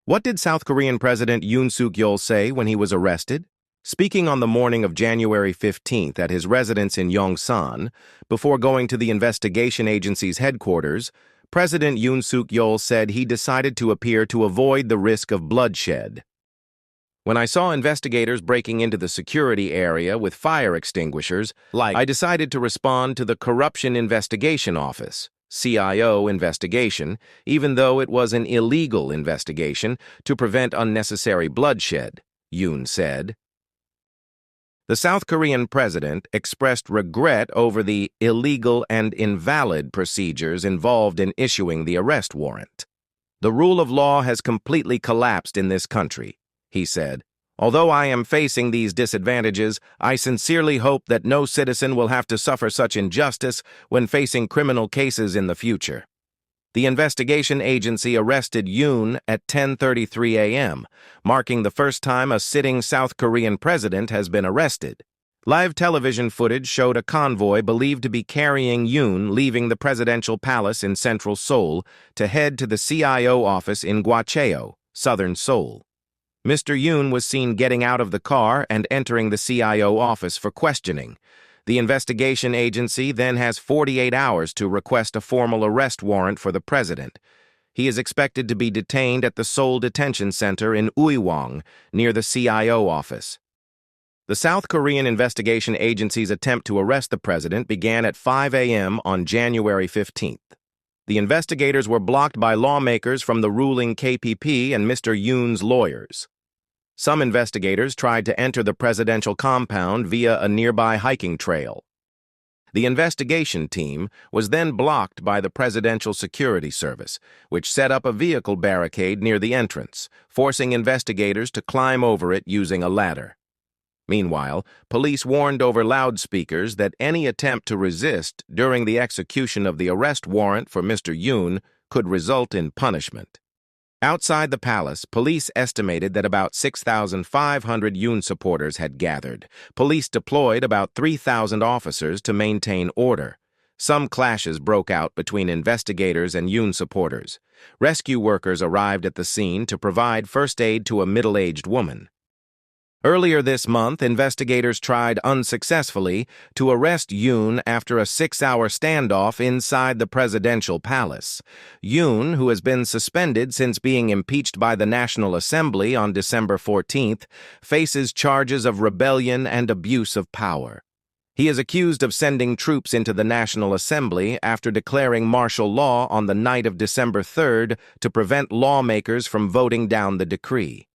What did South Korean President Yoon Suk Yeol say when he was arrested? Speaking on the morning of January 15th at his residence in Yongsan, before going to the investigation agency's headquarters, President Yoon Suk Yeol said he decided to appear to avoid the risk of bloodshed. When I saw investigators breaking into the security area with fire extinguishers, I decided to respond to the Corruption Investigation Office, CIO investigation, even though it was an illegal investigation, to prevent unnecessary bloodshed, Yoon said. The South Korean president expressed regret over the illegal and invalid procedures involved in issuing the arrest warrant. The rule of law has completely collapsed in this country, he said. Although I am facing these disadvantages, I sincerely hope that no citizen will have to suffer such injustice when facing criminal cases in the future. The investigation agency arrested Yoon at 10:33 a.m., marking the first time a sitting South Korean president has been arrested. Live television footage showed a convoy believed to be carrying Yoon leaving the presidential palace in central Seoul to head to the CIO office in Gwacheon, southern Seoul. Mr. Yoon was seen getting out of the car and entering the CIO office for questioning. The investigation agency then has 48 hours to request a formal arrest warrant for the president. He is expected to be detained at the Seoul Detention Center in Uiwang, near the CIO office. The South Korean investigation agency's attempt to arrest the president began at 5 a.m. on January 15th. The investigators were blocked by lawmakers from the ruling KPP and Mr. Yoon's lawyers. Some investigators tried to enter the presidential compound via a nearby hiking trail. The investigation team was then blocked by the Presidential Security Service, which set up a vehicle barricade near the entrance, forcing investigators to climb over it using a ladder. Meanwhile, police warned over loudspeakers that any attempt to resist during the execution of the arrest warrant for Mr. Yoon could result in punishment. Outside the palace, police estimated that about 6,500 Yoon supporters had gathered. Police deployed about 3,000 officers to maintain order. Some clashes broke out between investigators and Yoon supporters. Rescue workers arrived at the scene to provide first aid to a middle-aged woman. Earlier this month, investigators tried unsuccessfully to arrest Yoon after a 6-hour standoff inside the presidential palace. Yoon, who has been suspended since being impeached by the National Assembly on December 14th, faces charges of rebellion and abuse of power. He is accused of sending troops into the National Assembly after declaring martial law on the night of December 3rd to prevent lawmakers from voting down the decree.